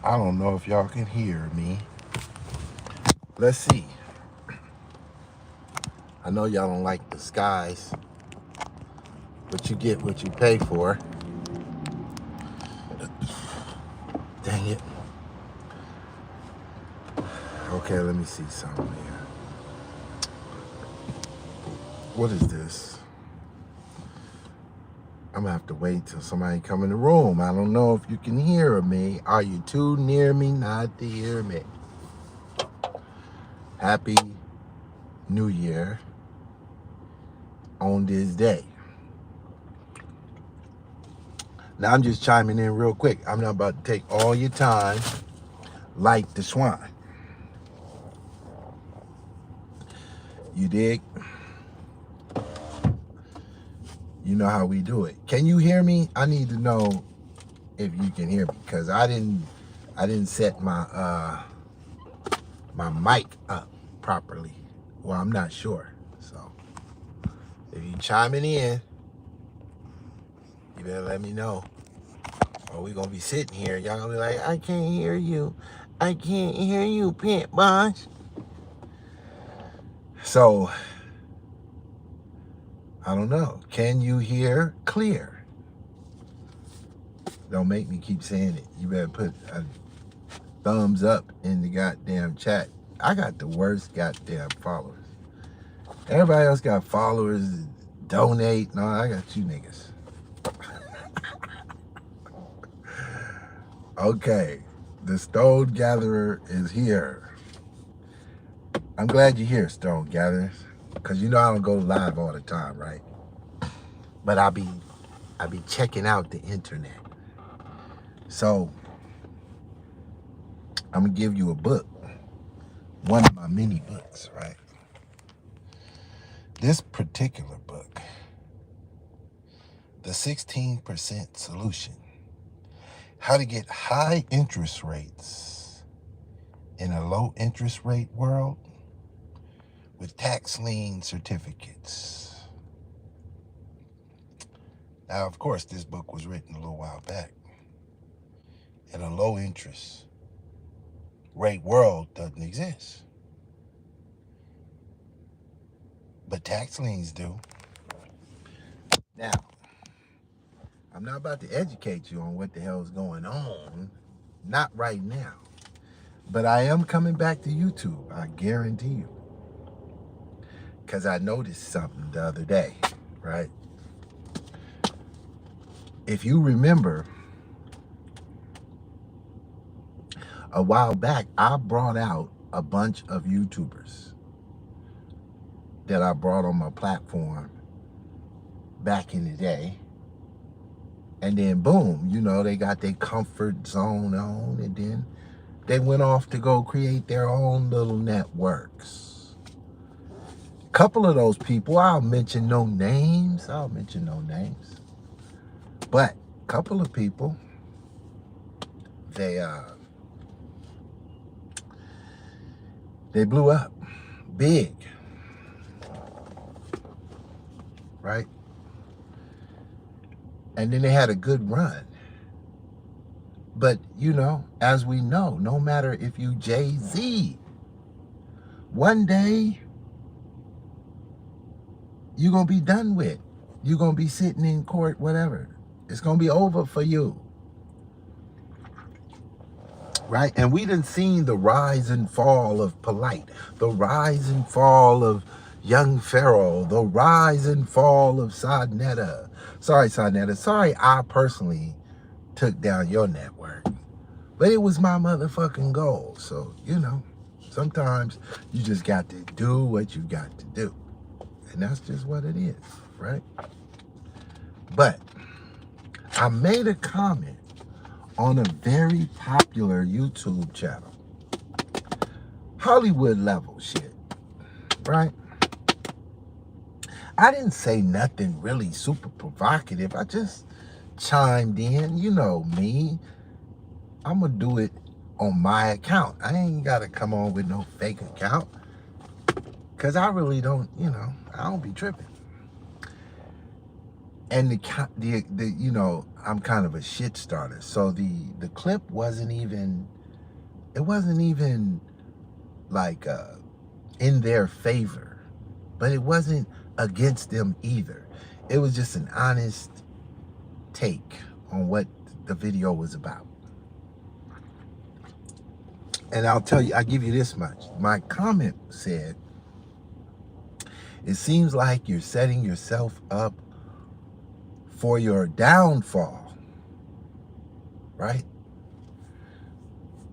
I don't know if y'all can hear me. Let's see. I know y'all don't like the skies, but you get what you pay for. Dang it. Okay, let me see something here. What is this? I'm gonna have to wait till somebody come in the room. I don't know if you can hear me. Are you too near me not to hear me? Happy New Year on this day. Now I'm just chiming in real quick. I'm not about to take all your time like the swine. You dig? You know how we do it. Can you hear me? I need to know if you can hear me because I didn't set my my mic up properly. Well, I'm not sure. So if you chiming in, you better let me know. Or we gonna be sitting here. Y'all gonna be like, I can't hear you. I can't hear you, Pitt Boss. So I don't know. Can you hear clear? Don't make me keep saying it. You better put a thumbs up in the goddamn chat. I got the worst goddamn followers. Everybody else got followers, donate. No, I got you niggas. Okay, the Stone Gatherer is here. I'm glad you're here, Stone Gatherers, because you know I don't go live all the time, right? But I be checking out the internet. So I'm gonna give you a book, one of my many books, right? This particular book, The 16% Solution, How to Get High Interest Rates in a Low Interest Rate World with Tax Lien Certificates. Now, of course, this book was written a little while back. And a low interest rate world doesn't exist. But tax liens do. Now, I'm not about to educate you on what the hell is going on. Not right now. But I am coming back to YouTube, I guarantee you. Because I noticed something the other day, right? If you remember, a while back, I brought out a bunch of YouTubers that I brought on my platform back in the day. And then boom, you know, they got their comfort zone on, and then they went off to go create their own little networks. A couple of those people, I'll mention no names, but a couple of people, they blew up big, right? And then they had a good run. But, you know, as we know, no matter if you Jay-Z, one day you're going to be done with. You're going to be sitting in court, whatever. It's going to be over for you. Right? And we done seen the rise and fall of Polite, the rise and fall of Young Pharaoh, the rise and fall of Sadnetta. Sorry, Sadnetta. Sorry, I personally took down your network. But it was my motherfucking goal. So, you know, sometimes you just got to do what you got to do. And that's just what it is, right? But I made a comment on a very popular YouTube channel. Hollywood level shit, right? I didn't say nothing really super provocative. I just chimed in. You know me. I'm going to do it on my account. I ain't got to come on with no fake account. Because I really don't, you know, I don't be tripping. And the you know, I'm kind of a shit starter. So the clip wasn't even it wasn't even like in their favor, but it wasn't against them either. It was just an honest take on what the video was about. And I'll tell you, I'll give you this much. My comment said, it seems like you're setting yourself up for your downfall, right?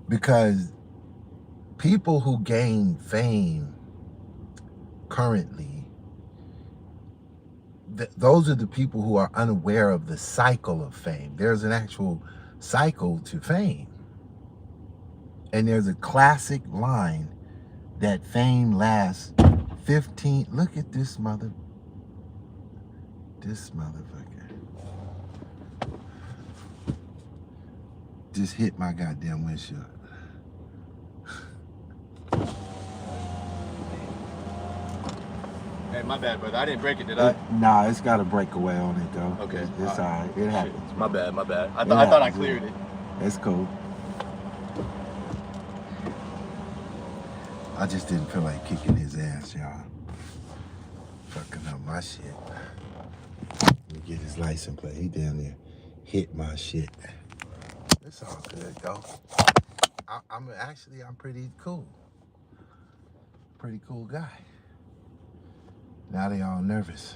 Because people who gain fame currently, those are the people who are unaware of the cycle of fame. There's an actual cycle to fame. And there's a classic line that fame lasts 15. Look at this motherfucker. Just hit my goddamn windshield. Hey, my bad, brother. I didn't break it, did I? Nah, it's got a breakaway on it, though. Okay. It's all right. It happens. My bad. I thought I cleared it. It's cool. I just didn't feel like kicking his ass, y'all. Fucking up my shit. Let me get his license plate. He down there hit my shit. It's all good, though. I'm pretty cool. Pretty cool guy. Now they all nervous.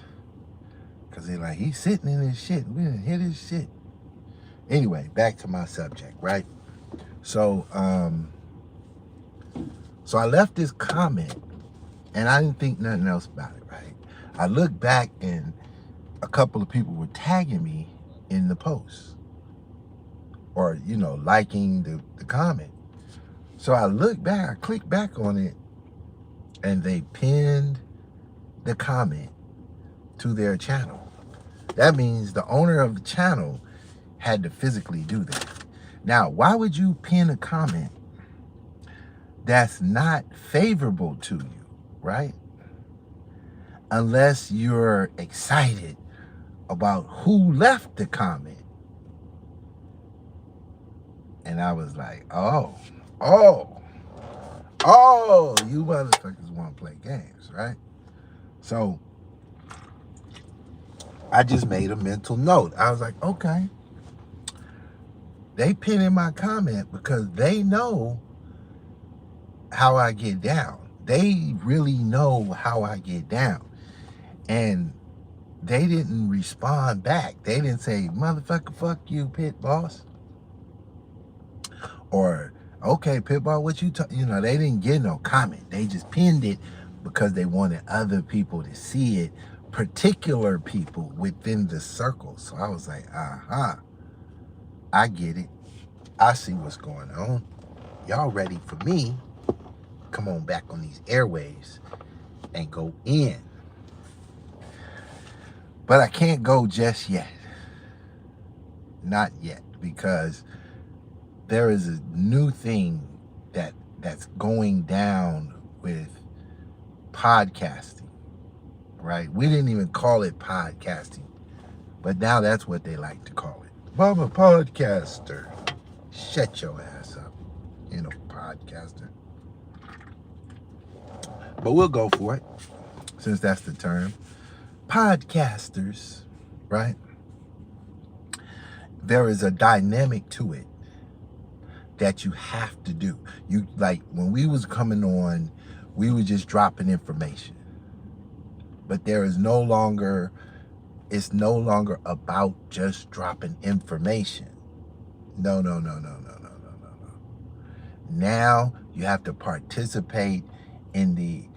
Because they like, he's sitting in his shit. We done hit his shit. Anyway, back to my subject, right? So I left this comment, and I didn't think nothing else about it, right? I looked back, and a couple of people were tagging me in the post. Or, liking the comment. So I looked back, I clicked back on it, and they pinned the comment to their channel. That means the owner of the channel had to physically do that. Now, why would you pin a comment that's not favorable to you, right? Unless you're excited about who left the comment. And I was like, oh, you motherfuckers want to play games, right? So I just made a mental note. I was like, okay. They pinning my comment because they know how I get down. They really know how I get down. And they didn't respond back. They didn't say, motherfucker, fuck you, Pitt boss. Or, okay, Pitbull, what you they didn't get no comment. They just pinned it because they wanted other people to see it, particular people within the circle. So I was like, I get it. I see what's going on. Y'all ready for me? Come on back on these airwaves and go in. But I can't go just yet. Not yet, because there is a new thing that's going down with podcasting, right? We didn't even call it podcasting, but now that's what they like to call it. I'm a podcaster. Shut your ass up, podcaster. But we'll go for it, since that's the term. Podcasters, right? There is a dynamic to it that you have to do. When we was coming on, we were just dropping information. But it's no longer about just dropping information. No. Now you have to participate in the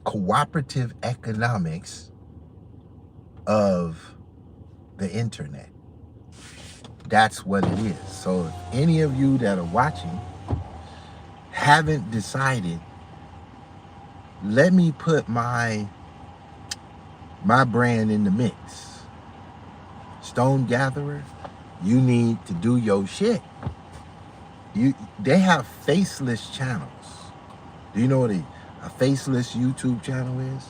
cooperative economics of the internet. That's what it is. So if any of you that are watching haven't decided, let me put my brand in the mix. Stone Gatherer, you need to do your shit. They have faceless channels. Do you know what a faceless YouTube channel is?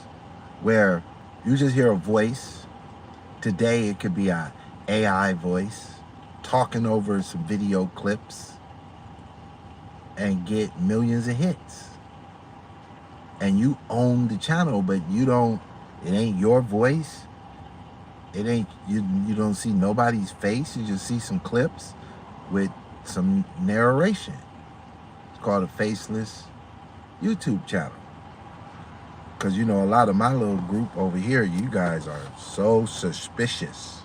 Where you just hear a voice. Today it could be an AI voice talking over some video clips, and get millions of hits. And you own the channel, but you don't, it ain't your voice. It ain't, you don't see nobody's face. You just see some clips with some narration. It's called a faceless YouTube channel. Because, you know, a lot of my little group over here, you guys are so suspicious.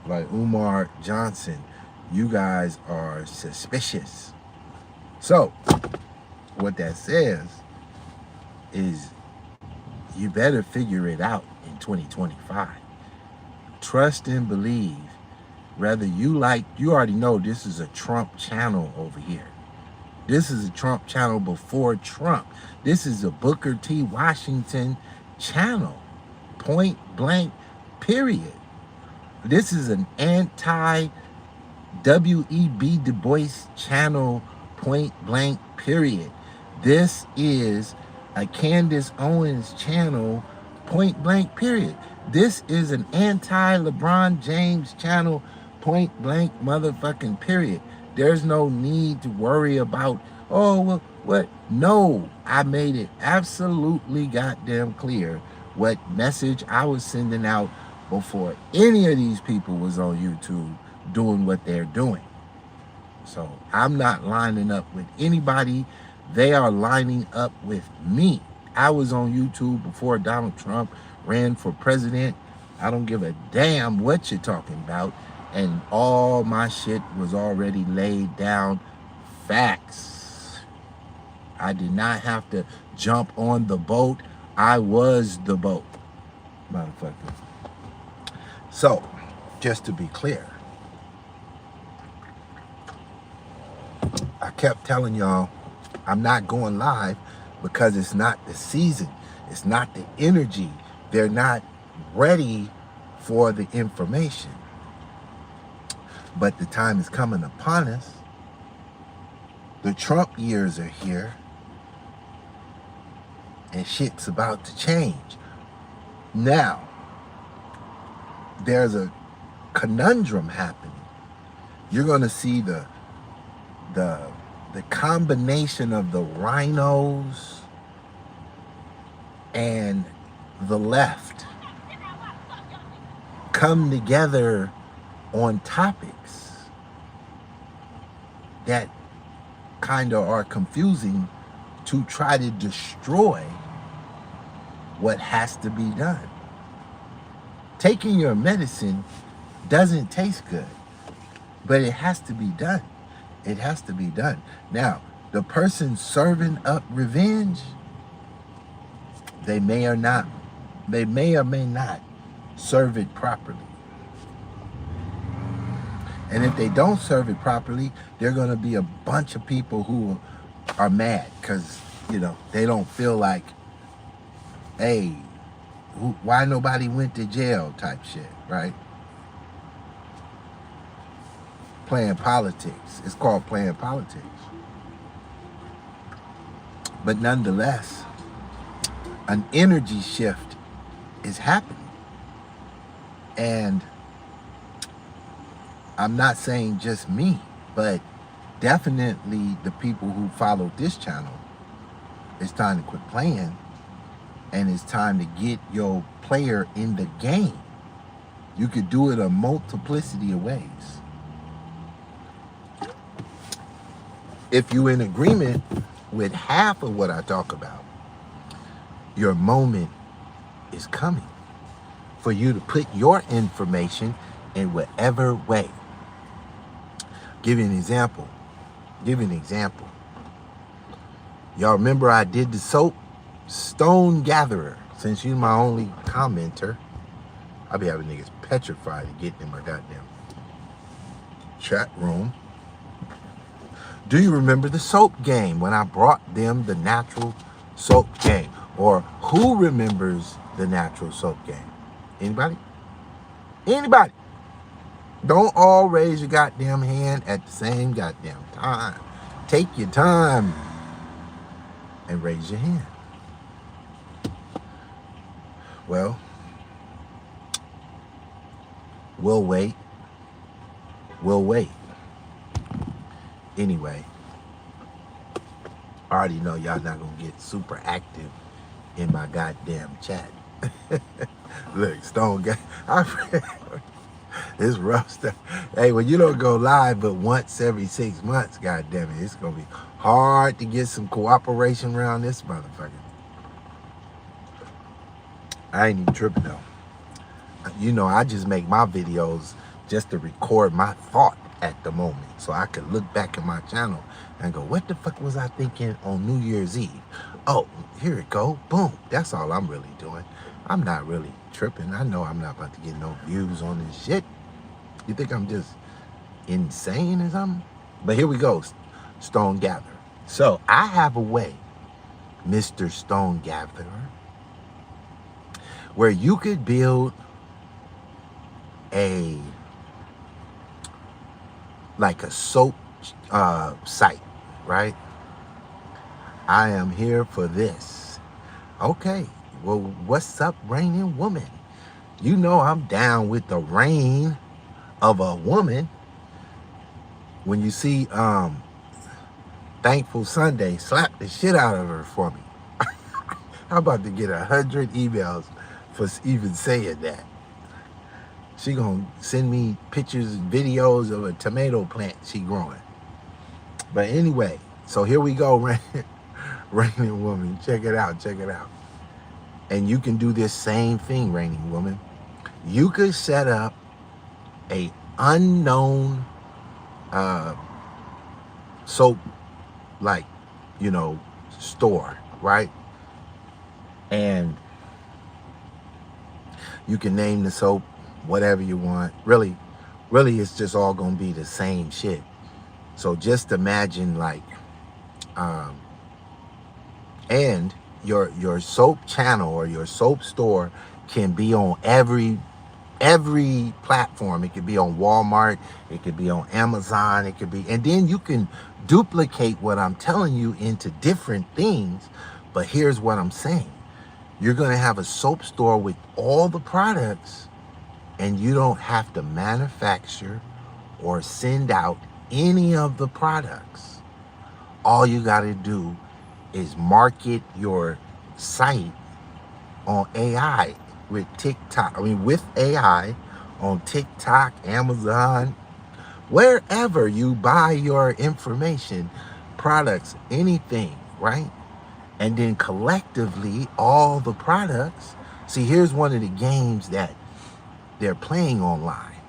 Like Umar Johnson, you guys are suspicious. So, what that says is you better figure it out in 2025. Trust and believe. Whether you already know this is a Trump channel over here. This is a Trump channel before Trump. This is a Booker T. Washington channel. Point blank, period. This is an anti-W.E.B. Du Bois channel, point blank, period. This is a Candace Owens channel, point blank, period. This is an anti-LeBron James channel, point blank, motherfucking, period. There's no need to worry about, oh, well, what? No, I made it absolutely goddamn clear what message I was sending out before any of these people was on YouTube doing what they're doing. So I'm not lining up with anybody. They are lining up with me. I was on YouTube before Donald Trump ran for president. I don't give a damn what you're talking about. And all my shit was already laid down. Facts. I did not have to jump on the boat. I was the boat, motherfucker. So, just to be clear, I kept telling y'all I'm not going live because it's not the season. It's not the energy. They're not ready for the information. But the time is coming upon us. The Trump years are here. And shit's about to change. Now, there's a conundrum happening. You're going to see the combination of the rhinos and the left come together on topics that kind of are confusing to try to destroy what has to be done. Taking your medicine doesn't taste good, but it has to be done. It has to be done. Now, the person serving up revenge, they may or may not serve it properly. And if they don't serve it properly, there are going to be a bunch of people who are mad because, you know, they don't feel like, hey, why nobody went to jail type shit, right? Playing politics. It's called playing politics. But nonetheless, an energy shift is happening. And I'm not saying just me, but definitely the people who follow this channel. It's time to quit playing, and it's time to get your player in the game. You could do it a multiplicity of ways. If you're in agreement with half of what I talk about, your moment is coming for you to put your information in whatever way. Give you an example. Y'all remember I did the soap Stone Gatherer. Since you're my only commenter, I'll be having niggas petrified to get in my goddamn chat room. Do you remember the soap game when I brought them the natural soap game? Or who remembers the natural soap game? Anybody? Anybody? Don't all raise your goddamn hand at the same goddamn time. Take your time and raise your hand. Well, we'll wait. We'll wait. Anyway, I already know y'all not gonna get super active in my goddamn chat. Look, Stone guy, it's rough stuff. Hey, when you don't go live but once every 6 months, goddamn it, it's gonna be hard to get some cooperation around this motherfucker. I ain't even tripping though. You know, I just make my videos just to record my thought at the moment, so I could look back at my channel and go, what the fuck was I thinking on New Year's Eve? Oh, here it go, boom. That's all I'm really doing. I'm not really tripping. I know I'm not about to get no views on this shit. You think I'm just insane or something? But here we go, Stone Gatherer. So I have a way, Mr. Stone Gatherer, where you could build like a soap site, right? I am here for this. Okay, well, what's up, raining woman? You know I'm down with the reign of a woman. When you see Thankful Sunday, slap the shit out of her for me. I'm about to get 100 emails for even saying that. She gonna send me pictures and videos of a tomato plant she growing. But anyway, so here we go, Raining Woman. Check it out, check it out. And you can do this same thing, Raining Woman. You could set up a unknown soap, like, you know, store, right? And you can name the soap whatever you want. Really, it's just all gonna be the same shit. So just imagine, like, and your soap channel or your soap store can be on every platform. It could be on Walmart, it could be on Amazon, it could be, and then you can duplicate what I'm telling you into different things. But here's what I'm saying. You're gonna have a soap store with all the products, and you don't have to manufacture or send out any of the products. All you gotta do is market your site on AI with TikTok. I mean, with AI on TikTok, Amazon, wherever you buy your information, products, anything, right? And then collectively, all the products. See, here's one of the games that they're playing online.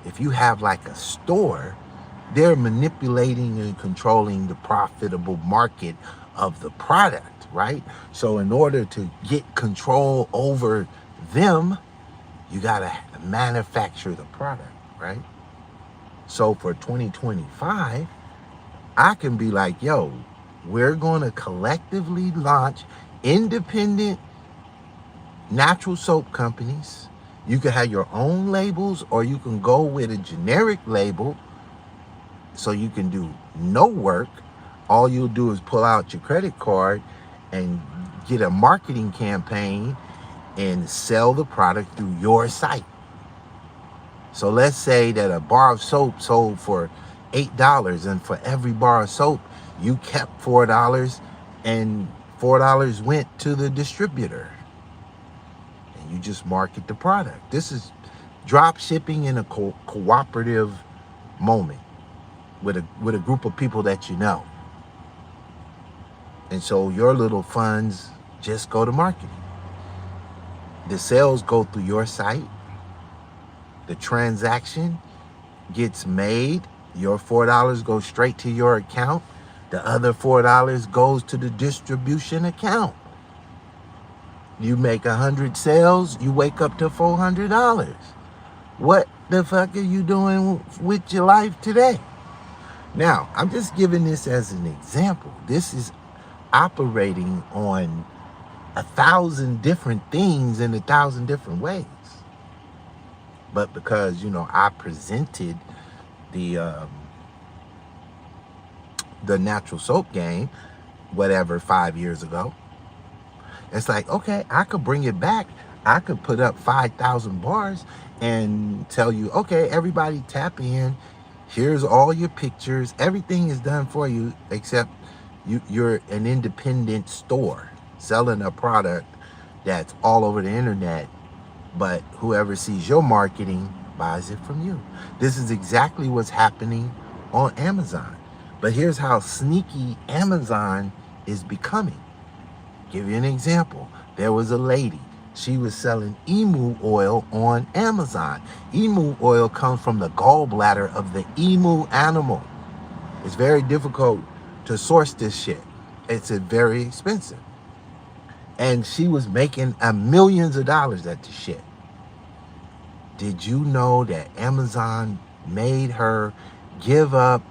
If you have like a store, they're manipulating and controlling the profitable market of the product, right? So in order to get control over them, you gotta manufacture the product, right? So for 2025, I can be like, yo, we're gonna collectively launch independent natural soap companies. You can have your own labels, or you can go with a generic label, so you can do no work. All you'll do is pull out your credit card and get a marketing campaign and sell the product through your site. So let's say that a bar of soap sold for $8, and for every bar of soap you kept $4, and $4 went to the distributor, and you just market the product. This is drop shipping in a cooperative moment with a group of people that you know. And so your little funds just go to marketing. The sales go through your site. The transaction gets made. Your $4 goes straight to your account. The other $4 goes to the distribution account. You make 100 sales, you wake up to $400. What the fuck are you doing with your life today? Now, I'm just giving this as an example. This is operating on 1,000 different things in 1,000 different ways. But because, you know, I presented the natural soap game, whatever, 5 years ago, it's like, okay, I could bring it back. I could put up 5,000 bars and tell you, okay, everybody tap in. Here's all your pictures. Everything is done for you except You're an independent store selling a product that's all over the internet, but whoever sees your marketing buys it from you. This is exactly what's happening on Amazon. But here's how sneaky Amazon is becoming. Give you an example. There was a lady. She was selling emu oil on Amazon. Emu oil comes from the gallbladder of the emu animal. It's very difficult to source this shit. It's very expensive. And she was making millions of dollars at the shit. Did you know that Amazon made her give up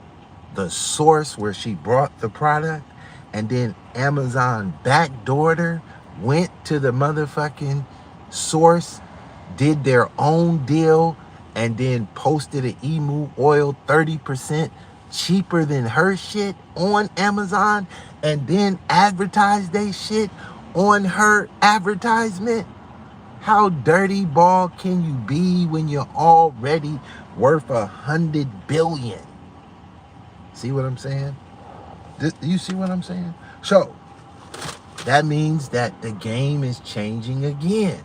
the source where she brought the product, and then Amazon backdoored her, went to the motherfucking source, did their own deal, and then posted an emu oil 30% cheaper than her shit on Amazon, and then advertised they shit on her advertisement? How dirty ball can you be when you're already worth 100 billion? See what I'm saying? You see what I'm saying? So that means that the game is changing again.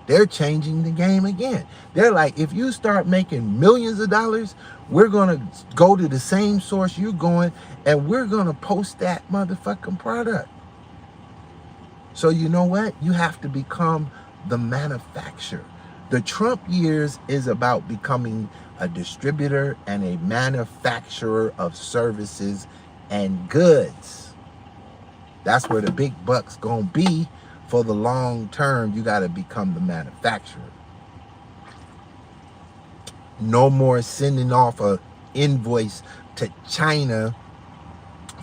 They're changing the game again. They're like, if you start making millions of dollars, we're going to go to the same source you're going, and we're going to post that motherfucking product. So you know what? You have to become the manufacturer. The Trump years is about becoming a distributor and a manufacturer of services and goods. That's where the big bucks gonna be for the long term. You gotta become the manufacturer. No more sending off a invoice to China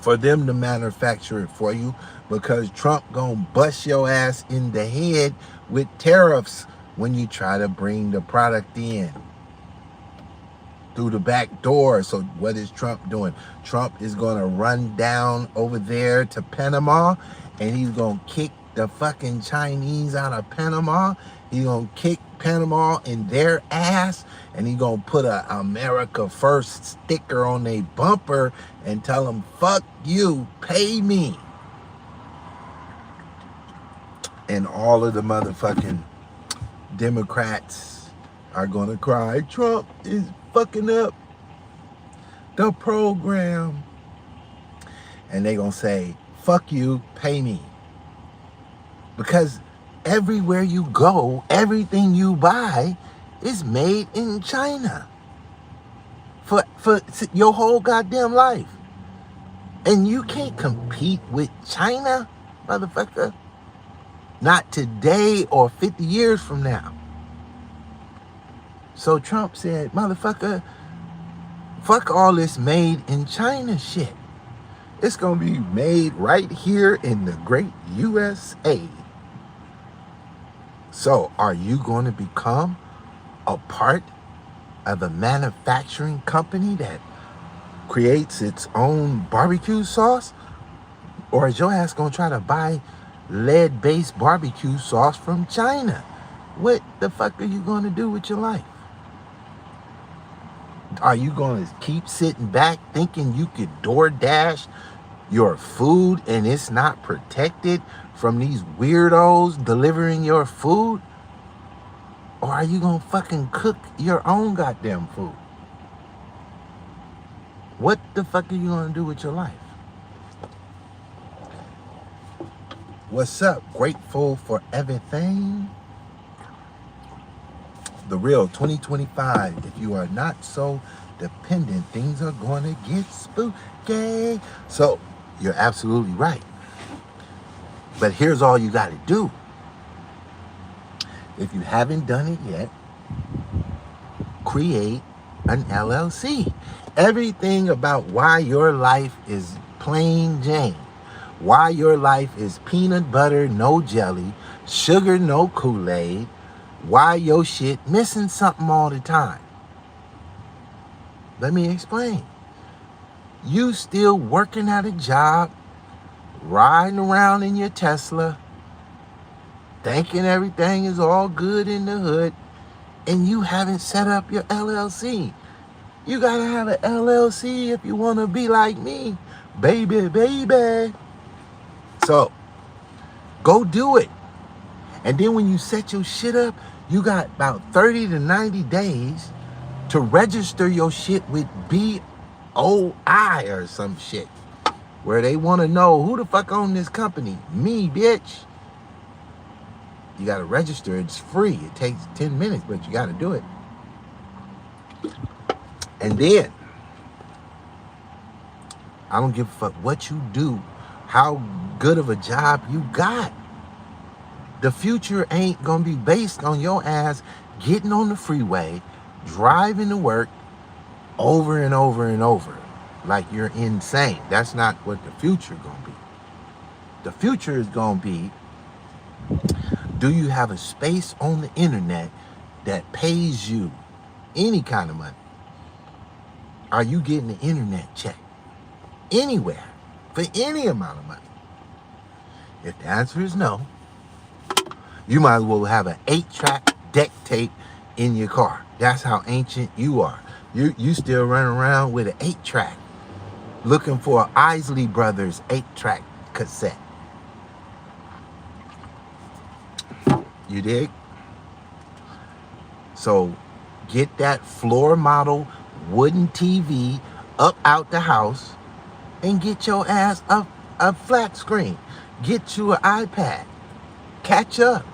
for them to manufacture it for you, because Trump gonna bust your ass in the head with tariffs when you try to bring the product in through the back door. So what is Trump doing? Trump is gonna run down over there to Panama, and he's gonna kick the fucking Chinese out of Panama. He's gonna kick Panama in their ass, and he's gonna put a America First sticker on their bumper and tell them, fuck you, pay me. And all of the motherfucking Democrats are gonna cry, Trump is fucking up the program. And they gonna say, fuck you, pay me. Because everywhere you go, everything you buy is made in China for your whole goddamn life. And you can't compete with China, motherfucker. Not today or 50 years from now. So Trump said, motherfucker, fuck all this made in China shit. It's gonna be made right here in the great USA. So are you going to become a part of a manufacturing company that creates its own barbecue sauce? Or is your ass gonna try to buy lead-based barbecue sauce from China? What the fuck are you gonna do with your life? Are you gonna keep sitting back thinking you could DoorDash your food and it's not protected from these weirdos delivering your food? Or are you gonna fucking cook your own goddamn food? What the fuck are you gonna do with your life? What's up? Grateful for everything. The real 2025. If you are not so dependent, things are gonna get spooky. So you're absolutely right. But here's all you gotta do. If you haven't done it yet, create an LLC. Everything about why your life is plain Jane, why your life is peanut butter, no jelly, sugar, no Kool-Aid, why your shit missing something all the time. Let me explain. You still working at a job, riding around in your Tesla, thinking everything is all good in the hood, and you haven't set up your LLC. You gotta have an LLC if you wanna be like me, Baby, baby. So go do it. And then when you set your shit up, you got about 30 to 90 days to register your shit with BOI or some shit. Where they want to know who the fuck own this company. Me, bitch. You got to register. It's free. It takes 10 minutes, but you got to do it. And then, I don't give a fuck what you do, how good of a job you got. The future ain't gonna be based on your ass getting on the freeway, driving to work over and over and over like you're insane. That's not what the future gonna be. The future is gonna be, do you have a space on the internet that pays you any kind of money? Are you getting an internet check anywhere for any amount of money? If the answer is no, you might as well have an 8-track deck tape in your car. That's how ancient you are. You still running around with an 8-track looking for an Isley Brothers 8-track cassette. You dig? So get that floor model wooden TV up out the house and get your ass a flat screen. Get you an iPad. Catch up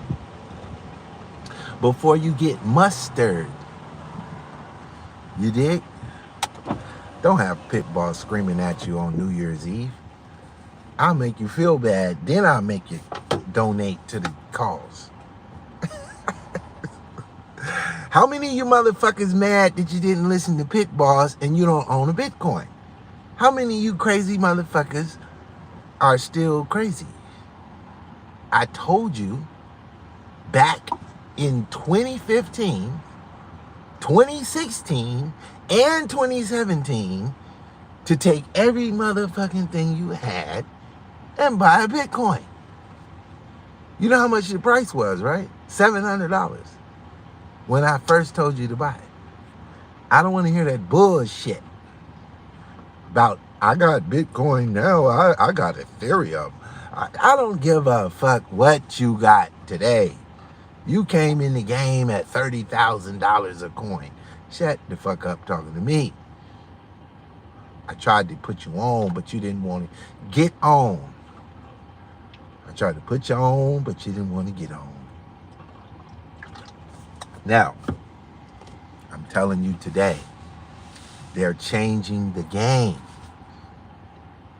before you get mustard. You dig? Don't have pit bulls screaming at you on New Year's Eve. I'll make you feel bad, then I'll make you donate to the cause. How many of you motherfuckers mad that you didn't listen to Pit Boss and you don't own a Bitcoin? How many of you crazy motherfuckers are still crazy? I told you back in 2015, 2016, and 2017 to take every motherfucking thing you had and buy a Bitcoin. You know how much the price was, right? $700 when I first told you to buy it. I don't want to hear that bullshit about, I got Bitcoin now, I got Ethereum. I don't give a fuck what you got today. You came in the game at $30,000 a coin. Shut the fuck up talking to me. I tried to put you on, but you didn't want to get on. I tried to put you on, but you didn't want to get on. Now, I'm telling you today, they're changing the game.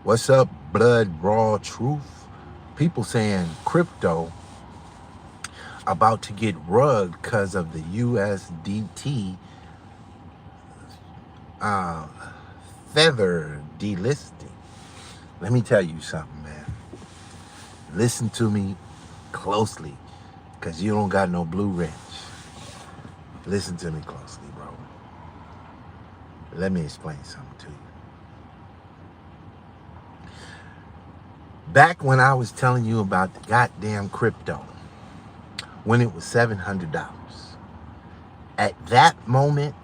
What's up, blood raw truth? People saying crypto about to get rugged because of the USDT feather delisting. Let me tell you something, man. Listen to me closely, because you don't got no blue wrench. Listen to me closely, bro. Let me explain something to you. Back when I was telling you about the goddamn crypto, when it was $700, at that moment,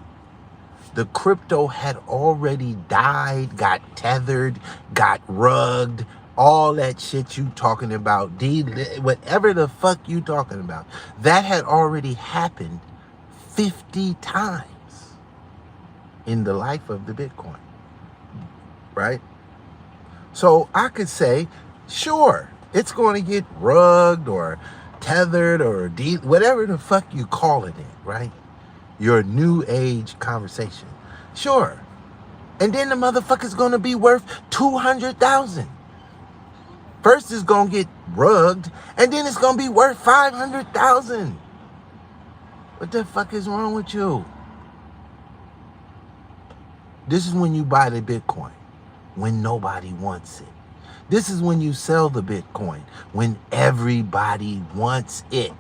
the crypto had already died, got tethered, got rugged, all that shit you talking about, whatever the fuck you talking about, that had already happened 50 times in the life of the Bitcoin, right? So I could say, sure, it's going to get rugged or tethered or whatever the fuck you calling it, right? Your new age conversation. Sure. And then the motherfucker's going to be worth 200,000. First it's going to get rugged, and then it's going to be worth 500,000. What the fuck is wrong with you? This is when you buy the Bitcoin, when nobody wants it. This is when you sell the Bitcoin, when everybody wants it.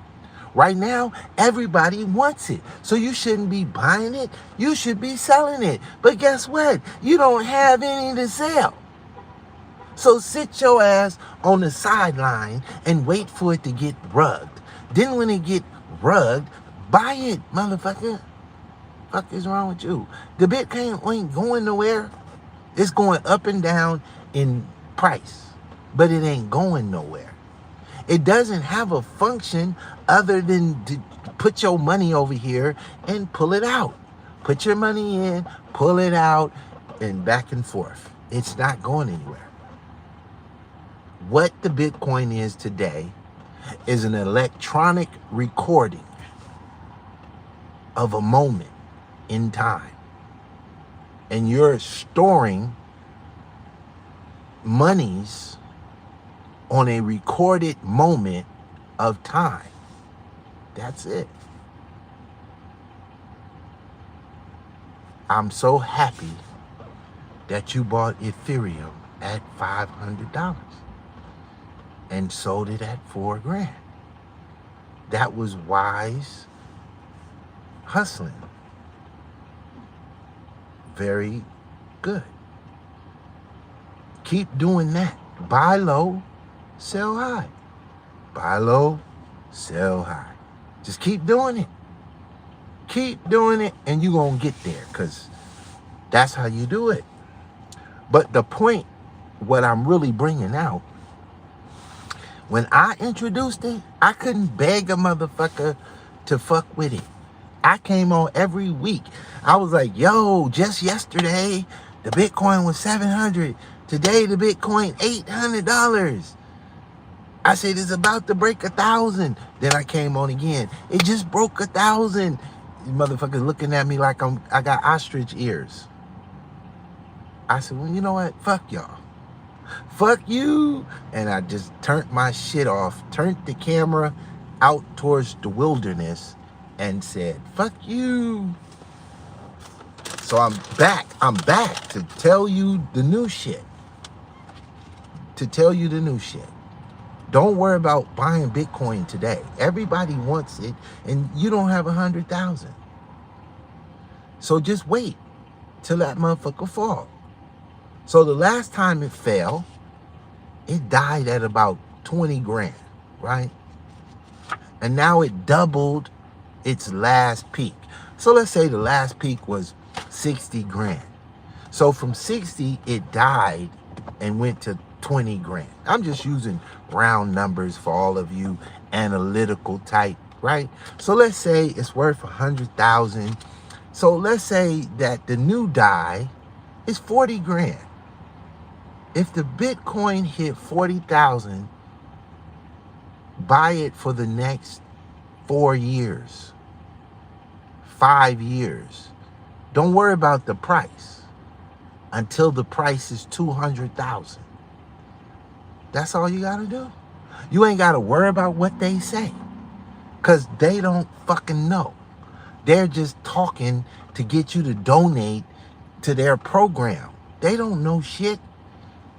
Right now, everybody wants it. So you shouldn't be buying it. You should be selling it. But guess what? You don't have any to sell. So sit your ass on the sideline and wait for it to get rugged. Then when it get rugged, buy it, motherfucker. Fuck is wrong with you? The Bitcoin ain't going nowhere. It's going up and down in price, but it ain't going nowhere. It doesn't have a function other than to put your money over here and pull it out. Put your money in, pull it out, and back and forth. It's not going anywhere. What the Bitcoin is today is an electronic recording of a moment in time. And you're storing monies on a recorded moment of time. That's it. I'm so happy that you bought Ethereum at $500 and sold it at $4,000. That was wise hustling. Very good. Keep doing that. Buy low, sell high. Buy low, sell high. Just keep doing it. Keep doing it, and you're going to get there, because that's how you do it. But the point, what I'm really bringing out, when I introduced it, I couldn't beg a motherfucker to fuck with it. I came on every week. I was like, yo, just yesterday, the Bitcoin was $700. Today, the Bitcoin, $800. I said, it's about to break 1,000. Then I came on again. It just broke 1,000. These motherfuckers looking at me like I got ostrich ears. I said, well, you know what? Fuck y'all. Fuck you. And I just turned my shit off, turned the camera out towards the wilderness and said, fuck you. So I'm back to tell you the new shit. Don't worry about buying Bitcoin today. Everybody wants it, and you don't have 100,000. So just wait till that motherfucker fall. So the last time it fell, it died at about 20 grand, right? And now it doubled its last peak. So let's say the last peak was 60 grand. So from 60, it died and went to 20 grand. I'm just using round numbers for all of you analytical type, right? So let's say it's worth 100,000. So let's say that the new die is 40 grand. If the Bitcoin hit 40,000, buy it for the next 4 years, 5 years. Don't worry about the price until the price is 200,000. That's all you gotta do. You ain't gotta worry about what they say, because they don't fucking know. They're just talking to get you to donate to their program. They don't know shit.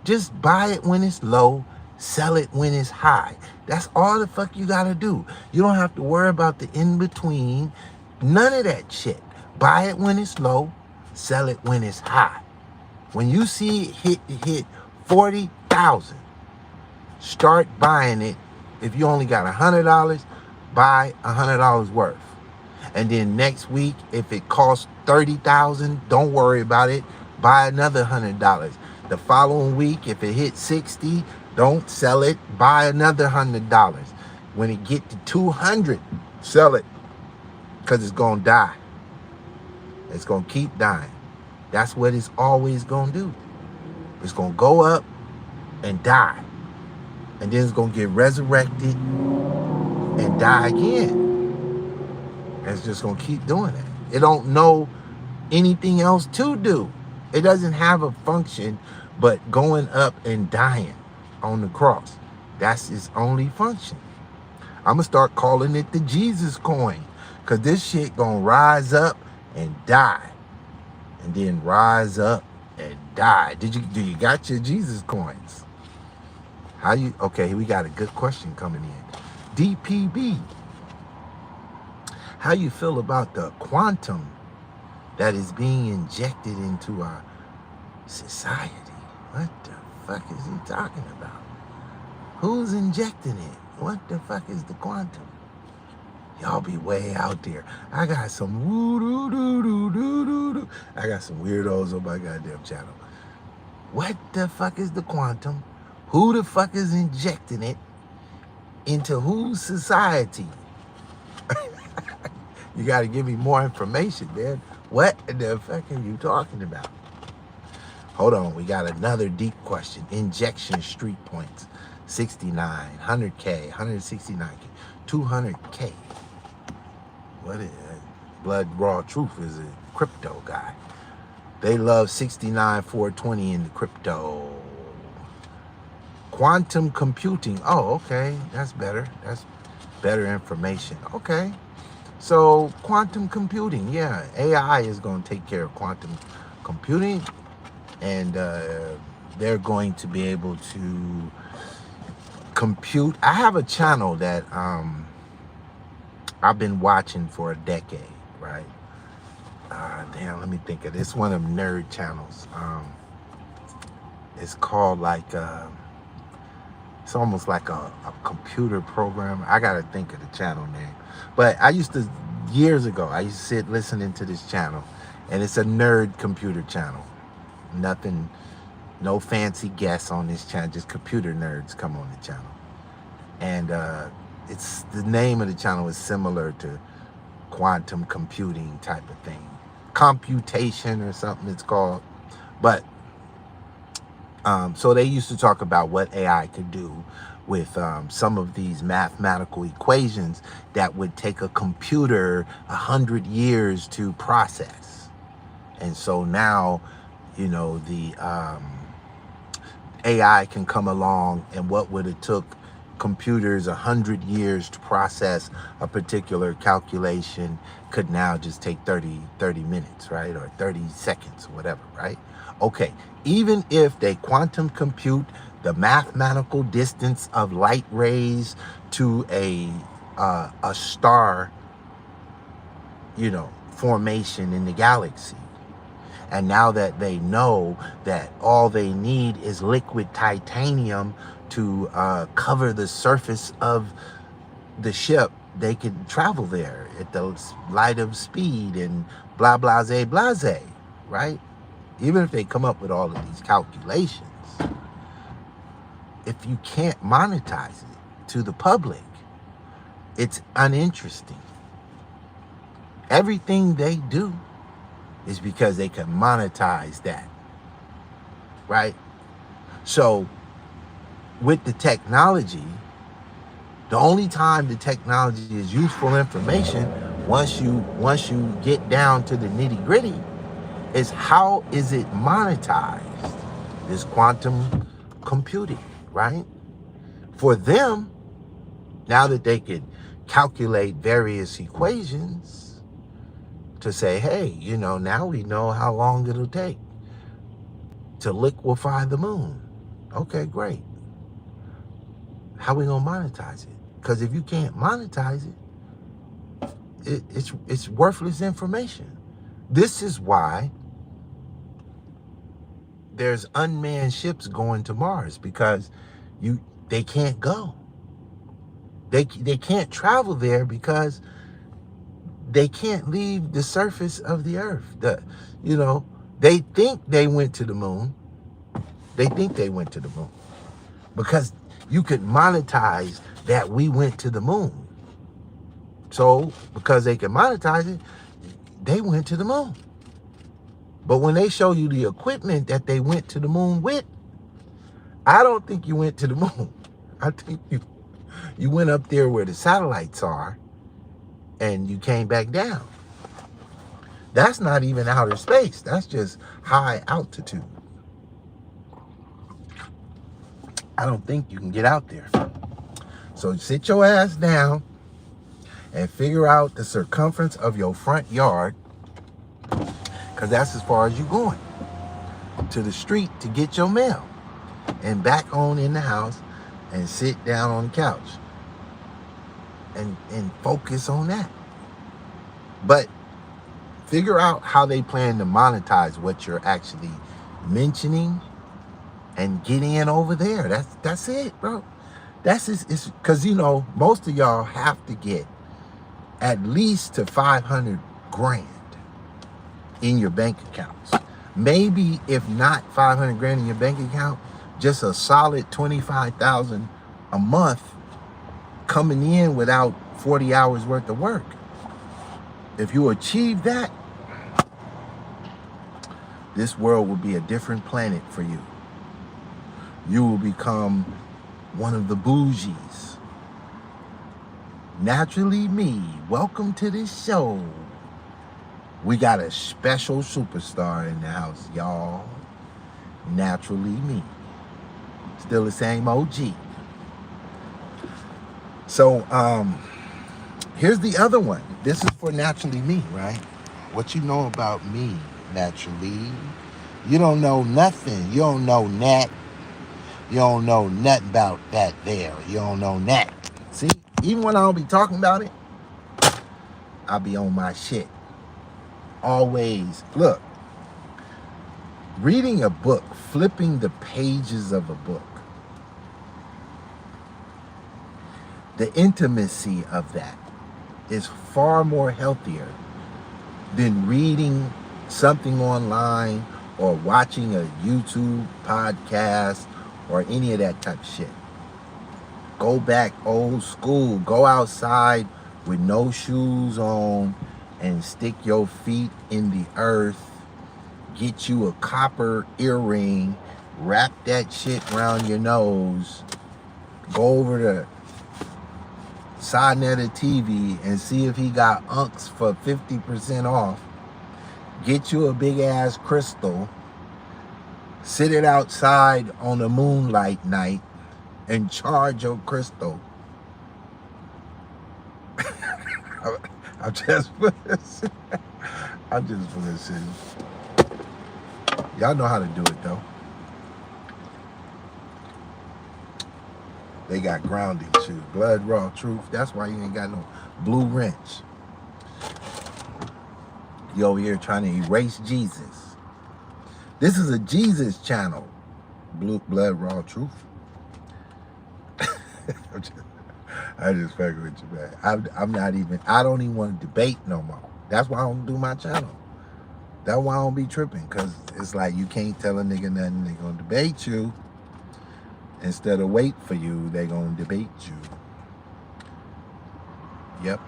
Just buy it when it's low, sell it when it's high. That's all the fuck you gotta do. You don't have to worry about the in-between. None of that shit. Buy it when it's low, sell it when it's high. When you see it hit 40,000, start buying it. If you only got $100, buy $100 worth. And then next week, if it costs 30,000, don't worry about it. Buy another $100. The following week, if it hits 60, don't sell it. Buy another $100. When it get to 200, sell it, because it's gonna die. It's gonna keep dying. That's what it's always gonna do. It's gonna go up and die, and then it's gonna get resurrected and die again. And it's just gonna keep doing it. It don't know anything else to do. It doesn't have a function but going up and dying on the cross. That's its only function. I'm gonna start calling it the Jesus coin, because this shit gonna rise up and die, and then rise up and die. Do you got your Jesus coins? Okay, we got a good question coming in. DPB, how you feel about the quantum that is being injected into our society? What the fuck is he talking about? Who's injecting it? What the fuck is the quantum? Y'all be way out there. I got some I got some weirdos on my goddamn channel. What the fuck is the quantum? Who the fuck is injecting it into whose society? You got to give me more information, man. What the fuck are you talking about? Hold on, we got another deep question. Injection street points, 69, 100K, 169K, 200K. What is Blood Raw Truth is a crypto guy. They love 69, 420 in the crypto. Quantum computing. Oh, okay. That's better. That's better information. Okay. So quantum computing. Yeah. AI is going to take care of quantum computing. And they're going to be able to compute. I have a channel that I've been watching for a decade, right? Damn, let me think of this. One of them nerd channels. It's called like, it's almost like a computer program. I got to think of the channel name. But I used to, years ago, I used to sit listening to this channel. And it's a nerd computer channel. Nothing, no fancy guests on this channel. Just computer nerds come on the channel. And it's, the name of the channel is similar to quantum computing type of thing. Computation or something it's called. But so they used to talk about what AI could do with some of these mathematical equations that would take a computer 100 years to process. And so now, you know, the AI can come along, and what would have took computers 100 years to process a particular calculation could now just take 30 minutes, right? Or 30 seconds, or whatever, right? Okay, even if they quantum compute the mathematical distance of light rays to a star, you know, formation in the galaxy, and now that they know that all they need is liquid titanium to cover the surface of the ship, they could travel there at the light of speed and blah, blase, blase, right? Even if they come up with all of these calculations, if you can't monetize it to the public, it's uninteresting. Everything they do is because they can monetize that, right? So with the technology, the only time the technology is useful information, once you get down to the nitty gritty, is how is it monetized? This quantum computing, right? For them, now that they can calculate various equations to say, hey, you know, now we know how long it'll take to liquefy the moon. Okay, great. How we gonna monetize it? Because if you can't monetize it, it's worthless information. This is why there's unmanned ships going to Mars, because they can't go. They can't travel there because they can't leave the surface of the earth. They think they went to the moon. They think they went to the moon because you could monetize that we went to the moon. So because they can monetize it, they went to the moon. But when they show you the equipment that they went to the moon with, I don't think you went to the moon. I think you went up there where the satellites are and you came back down. That's not even outer space. That's just high altitude. I don't think you can get out there. So sit your ass down and figure out the circumference of your front yard, because that's as far as you're going, to the street to get your mail, and back on in the house and sit down on the couch and focus on that. But figure out how they plan to monetize what you're actually mentioning and get in over there. That's it, bro. That's it's because, you know, most of y'all have to get at least to 500 grand in your bank accounts Maybe if not 500 grand in your bank account, just a solid 25,000 a month coming in without 40 hours worth of work. If you achieve that, this world will be a different planet for you. You will become one of the bougies. Naturally Me, welcome to this show. We got a special superstar in the house, y'all. Naturally Me. Still the same OG. So, here's the other one. This is for Naturally Me, right? What you know about me, naturally. You don't know nothing. You don't know that. You don't know nothing about that there. You don't know that. See, even when I don't be talking about it, I'll be on my shit. Always. Look, reading a book, flipping the pages of a book, the intimacy of that is far more healthier than reading something online or watching a YouTube podcast or any of that type of shit. Go back old school. Go outside with no shoes on and stick your feet in the earth. Get you a copper earring. Wrap that shit around your nose. Go over to Sonetta TV and see if he got unks for 50% off. Get you a big ass crystal. Sit it outside on a moonlight night and charge your crystal. I'm just listening. Y'all know how to do it though. They got grounding shoes, blood raw truth. That's why you ain't got no blue wrench. You over here trying to erase Jesus. This is a Jesus channel. Blood raw truth. I just fucking with you, man. I don't even want to debate no more. That's why I don't do my channel. That's why I don't be tripping, because it's like you can't tell a nigga nothing. They're going to debate you. Instead of wait for you, they're going to debate you. Yep.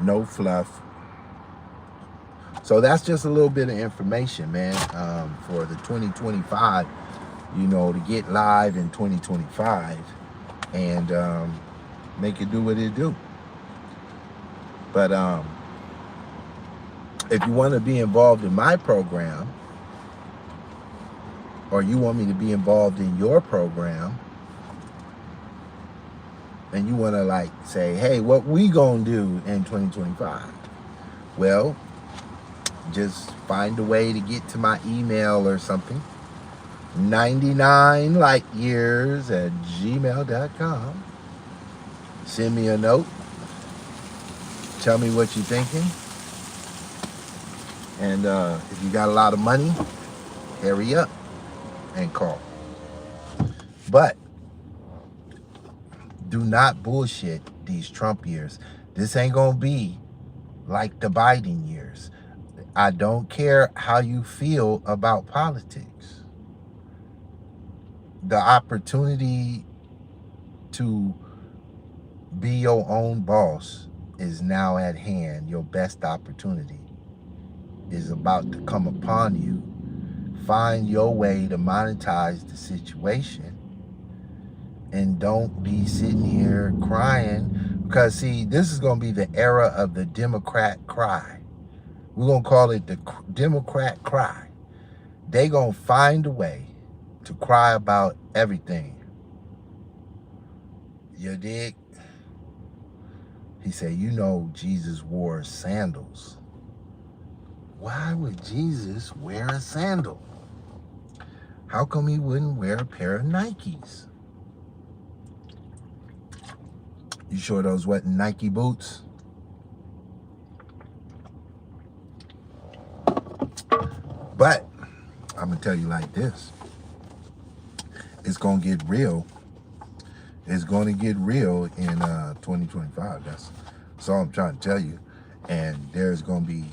No fluff. So that's just a little bit of information, man, for the 2025, to get live in 2025 and make it do what it do. But if you want to be involved in my program, or you want me to be involved in your program, and you want to say, hey, what we gonna do in 2025? Well, just find a way to get to my email or something. 99lightyears@gmail.com. Send me a note. Tell me what you're thinking. And if you got a lot of money, hurry up and call. But do not bullshit these Trump years. This ain't gonna be like the Biden years. I don't care how you feel about politics. The opportunity to be your own boss is now at hand. Your best opportunity is about to come upon you. Find your way to monetize the situation. And don't be sitting here crying. Because, see, this is going to be the era of the Democrat cry. We're going to call it the Democrat cry. They going to find a way to cry about everything. You dig? He said, Jesus wore sandals. Why would Jesus wear a sandal? How come he wouldn't wear a pair of Nikes? You sure those wasn't Nike boots? But I'm going to tell you like this. It's going to get real. It's going to get real in 2025. That's all I'm trying to tell you. And there's going to be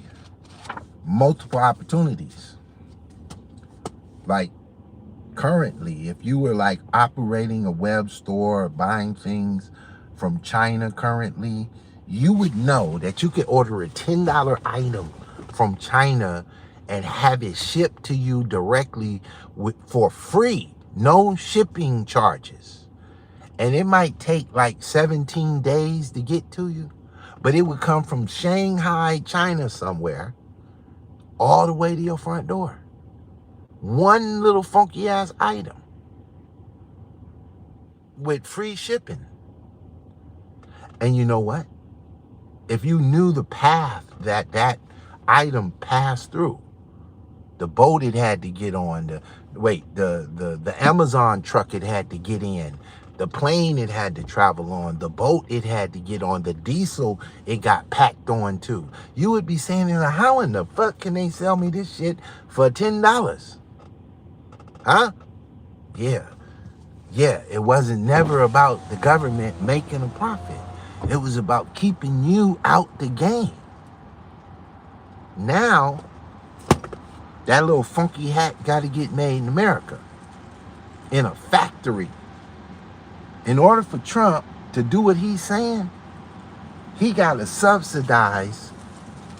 multiple opportunities. Like currently, if you were like operating a web store or buying things from China currently, you would know that you could order a $10 item from China and have it shipped to you directly for free, no shipping charges. And it might take like 17 days to get to you, but it would come from Shanghai, China somewhere, all the way to your front door. One little funky ass item with free shipping. And you know what? If you knew the path that that item passed through, the boat it had to get on, the Amazon truck it had to get in, the plane it had to travel on, the boat it had to get on, the diesel it got packed on too, you would be saying, how in the fuck can they sell me this shit for $10? Huh? Yeah. It wasn't never about the government making a profit. It was about keeping you out the game. Now, that little funky hat got to get made in America, in a factory. In order for Trump to do what he's saying, he got to subsidize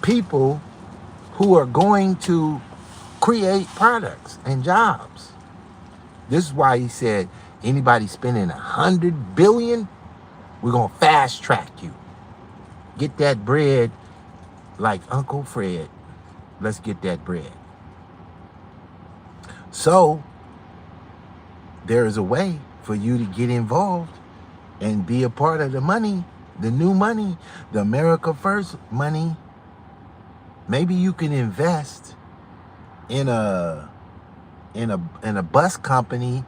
people who are going to create products and jobs. This is why he said, anybody spending $100 billion, we're going to fast track you. Get that bread like Uncle Fred. Let's get that bread. So there is a way for you to get involved and be a part of the money, the new money, the America First money. Maybe you can invest in a bus company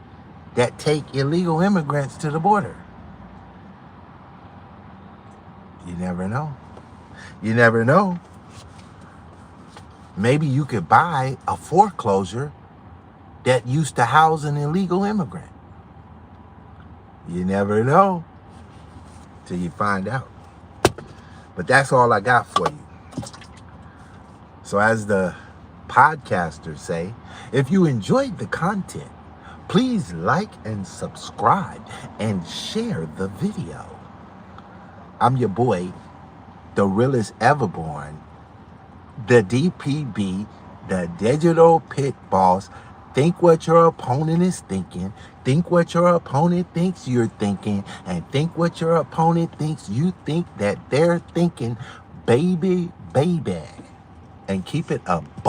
that take illegal immigrants to the border. You never know. You never know. Maybe you could buy a foreclosure that used to house an illegal immigrant. You never know till you find out. But that's all I got for you. So as the podcasters say, if you enjoyed the content, please like and subscribe and share the video. I'm your boy, the realest ever born, the DPB, the digital pit boss. Think what your opponent is thinking. Think what your opponent thinks you're thinking. And think what your opponent thinks you think that they're thinking. Baby. And keep it a buck.